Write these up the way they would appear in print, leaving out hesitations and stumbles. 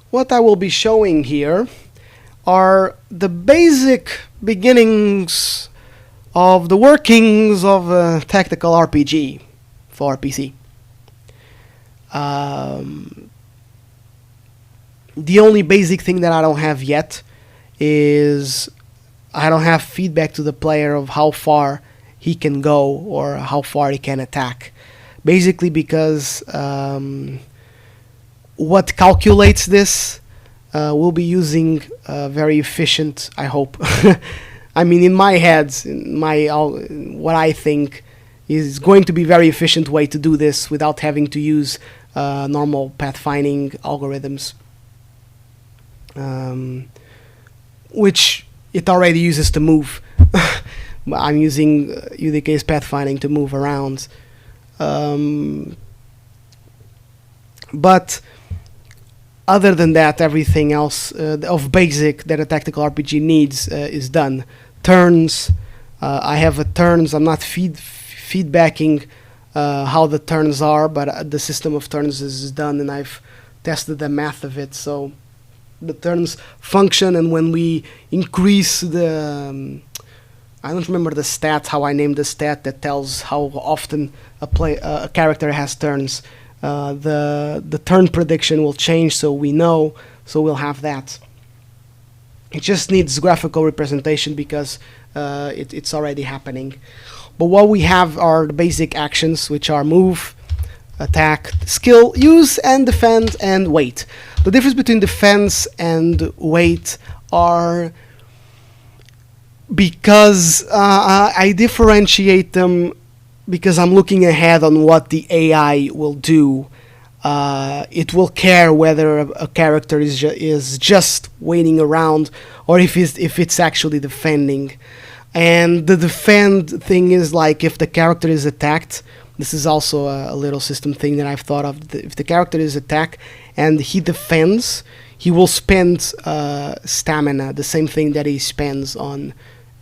what I will be showing here are the basic beginnings of the workings of a tactical RPG for PC. The only basic thing that I don't have yet is I don't have feedback to the player of how far he can go or how far he can attack. Basically because what calculates this will be using very efficient, I hope. I mean, in my head, what I think is going to be very efficient way to do this without having to use normal pathfinding algorithms, which it already uses to move. I'm using UDK's pathfinding to move around. But other than that, everything else of basic that a tactical RPG needs is done. Turns, I have a turns. I'm not feedbacking how the turns are, but the system of turns is done, and I've tested the math of it. So the turns function, and when we increase the I don't remember the stat, how I named the stat that tells how often a character has turns. The turn prediction will change, so we know, so we'll have that. It just needs graphical representation because it's already happening. But what we have are the basic actions, which are move, attack, skill, use, and defend, and wait. The difference between defense and wait are because I differentiate them because I'm looking ahead on what the AI will do. It will care whether a character is just waiting around or if it's actually defending. And the defend thing is like if the character is attacked. This is also a little system thing that I've thought of. If the character is attacked and he defends, he will spend stamina, the same thing that he spends on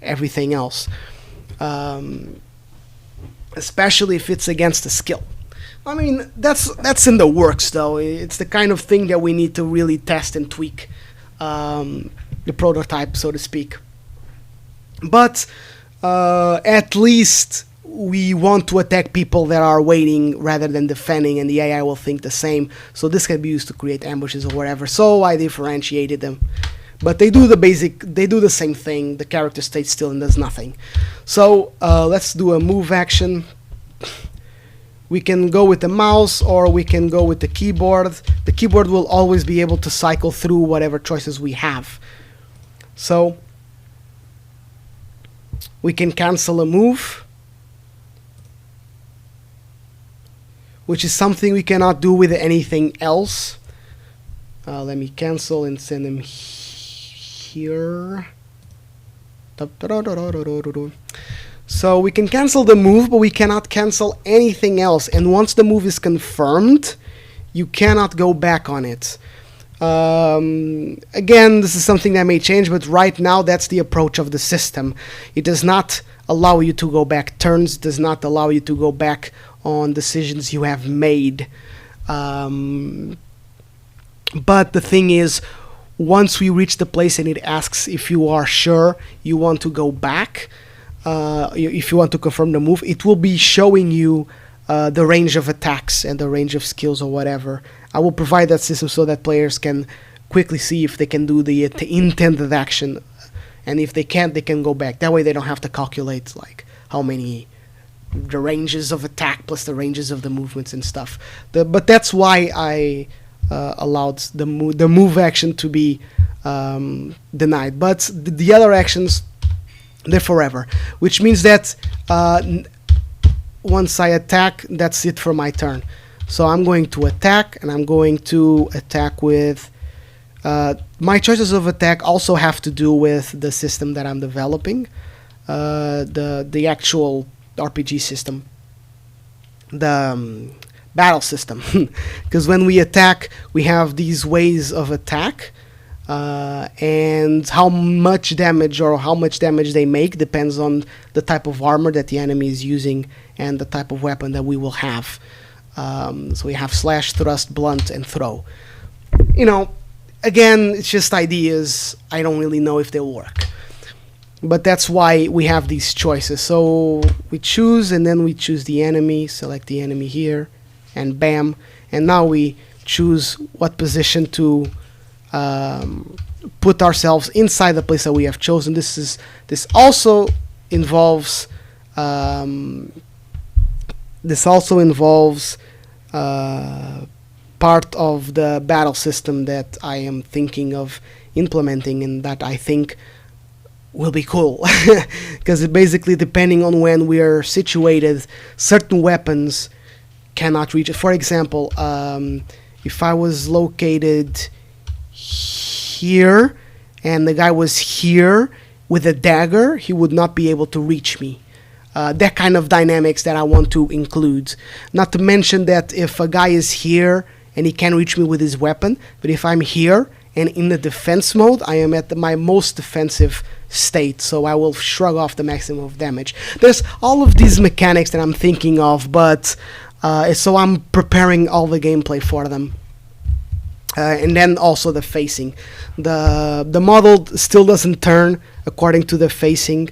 everything else. Especially if it's against a skill. I mean, that's in the works, though. It's the kind of thing that we need to really test and tweak the prototype, so to speak. But at least we want to attack people that are waiting rather than defending, and the AI will think the same. So this can be used to create ambushes or whatever. So I differentiated them. But they do the same thing. The character stays still and does nothing. So let's do a move action. We can go with the mouse or we can go with the keyboard. The keyboard will always be able to cycle through whatever choices we have. So we can cancel a move, which is something we cannot do with anything else. Let me cancel and send them here. So we can cancel the move, but we cannot cancel anything else. And once the move is confirmed, you cannot go back on it. Again, this is something that may change, but right now that's the approach of the system. It does not allow you to go back turns, does not allow you to go back on decisions you have made. But the thing is, once we reach the place and it asks if you are sure you want to go back, if you want to confirm the move, it will be showing you the range of attacks and the range of skills or whatever. I will provide that system so that players can quickly see if they can do the intended action, and if they can't, they can go back. That way they don't have to calculate like how many, the ranges of attack plus the ranges of the movements and stuff. But that's why I allowed the move action to be denied. But the other actions, they're forever, which means that once I attack, that's it for my turn. So I'm going to attack, and I'm going to attack with my choices of attack also have to do with the system that I'm developing, the actual RPG system, the battle system. Because when we attack, we have these ways of attack, and how much damage they make depends on the type of armor that the enemy is using and the type of weapon that we will have. So we have slash, thrust, blunt, and throw. You know, again, it's just ideas. I don't really know if they'll work. But that's why we have these choices. So we choose, and then we choose the enemy, select the enemy here, and bam. And now we choose what position to put ourselves inside the place that we have chosen. This also involves part of the battle system that I am thinking of implementing, and that I think will be cool. Because it basically, depending on when we are situated, certain weapons cannot reach it. For example, if I was located here and the guy was here with a dagger, he would not be able to reach me. That kind of dynamics that I want to include. Not to mention that if a guy is here and he can reach me with his weapon, but if I'm here and in the defense mode, I am at my most defensive state, so I will shrug off the maximum of damage. There's all of these mechanics that I'm thinking of, but so I'm preparing all the gameplay for them. And then also the facing. The model still doesn't turn according to the facing,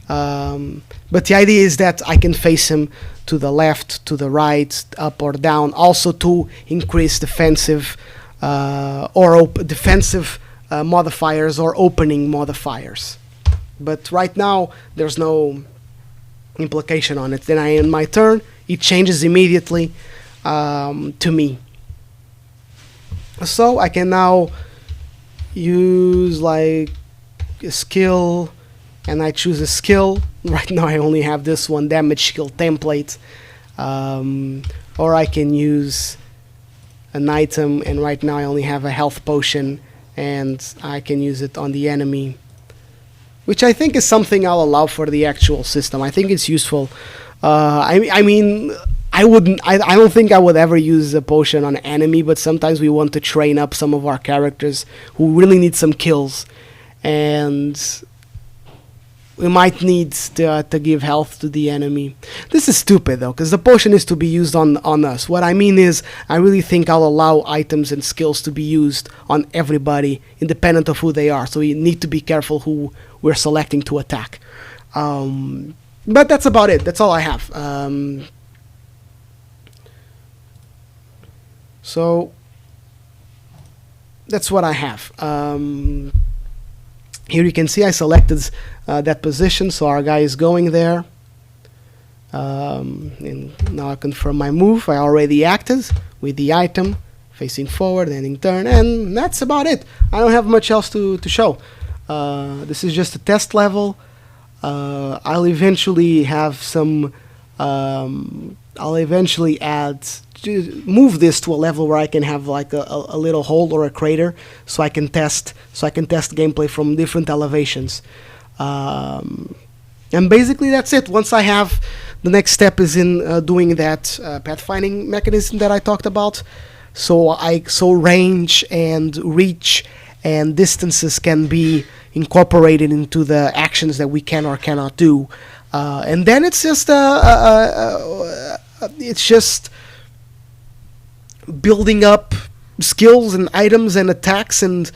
but the idea is that I can face him to the left, to the right, up or down, also to increase defensive defensive modifiers or opening modifiers. But right now there's no implication on it. Then I end my turn, it changes immediately to me. So I can now use like a skill, and I choose a skill. Right now I only have this one damage skill template, or I can use an item, and right now I only have a health potion, and I can use it on the enemy, which I think is something I'll allow for the actual system. I think it's useful. I mean, I don't think I would ever use a potion on an enemy, but sometimes we want to train up some of our characters who really need some kills, and we might need to give health to the enemy. This is stupid though, because the potion is to be used on us. What I mean is, I really think I'll allow items and skills to be used on everybody, independent of who they are. So we need to be careful who we're selecting to attack. But that's about it. That's all I have. So that's what I have. Here you can see I selected that position, so our guy is going there. And now I confirm my move. I already acted with the item, facing forward, ending turn, and that's about it. I don't have much else to show. This is just a test level. I'll eventually have some. I'll eventually move this to a level where I can have like a little hole or a crater, so I can test gameplay from different elevations. And basically that's it. Once I have, the next step is in doing that pathfinding mechanism that I talked about. So range and reach and distances can be incorporated into the actions that we can or cannot do. And then it's just building up skills and items and attacks and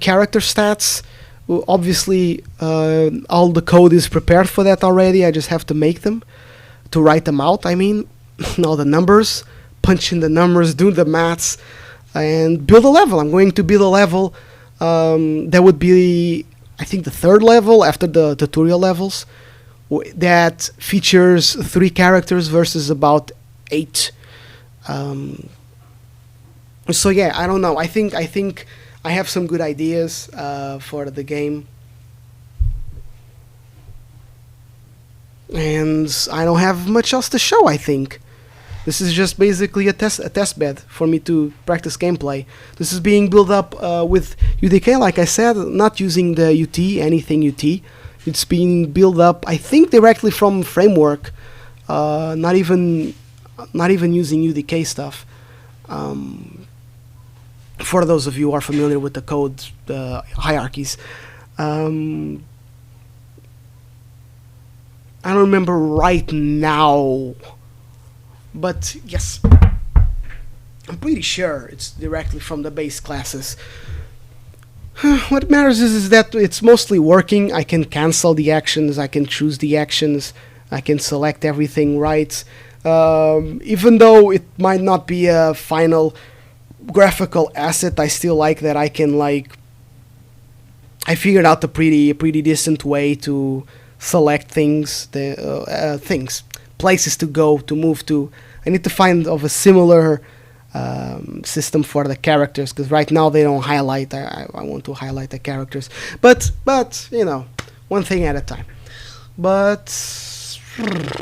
character stats. Well, obviously, all the code is prepared for that already. I just have to make them, to write them out. I mean, all the numbers, punch in the numbers, do the maths, and build a level. I'm going to build a level that would be, I think, the third level after the tutorial levels, that features 3 characters versus about 8. So yeah, I don't know. I think I have some good ideas for the game, and I don't have much else to show. I think this is just basically a test bed for me to practice gameplay. This is being built up with UDK, like I said, not using the UT, anything UT. It's being built up, I think, directly from framework, not even using UDK stuff. For those of you who are familiar with the code hierarchies, I don't remember right now, but yes, I'm pretty sure it's directly from the base classes. What matters is that it's mostly working. I can cancel the actions, I can choose the actions, I can select everything right. Even though it might not be a final graphical asset, I still like that I can like I figured out a pretty decent way to select things, places to go, to move to. I need to find of a similar system for the characters, because right now they don't highlight. I want to highlight the characters, but one thing at a time. But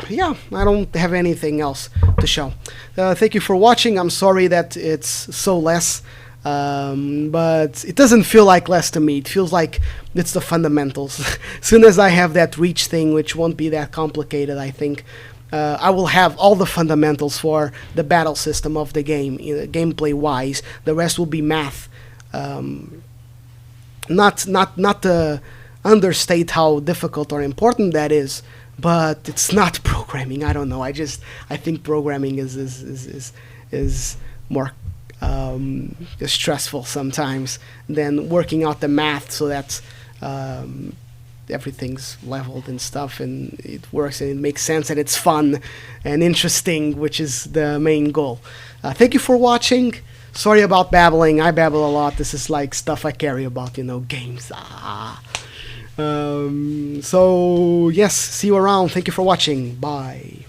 yeah, I don't have anything else to show. Thank you for watching. I'm sorry that it's so less. But it doesn't feel like less to me. It feels like it's the fundamentals. As soon as I have that reach thing, which won't be that complicated, I think I will have all the fundamentals for the battle system of the game, gameplay wise. The rest will be math. Not to understate how difficult or important that is, but it's not programming. I don't know. I think programming is more stressful sometimes than working out the math, so that everything's leveled and stuff, and it works and it makes sense and it's fun and interesting, which is the main goal. Thank you for watching. Sorry about babbling. I babble a lot. This is like stuff I carry about, games. So yes, see you around. Thank you for watching. Bye.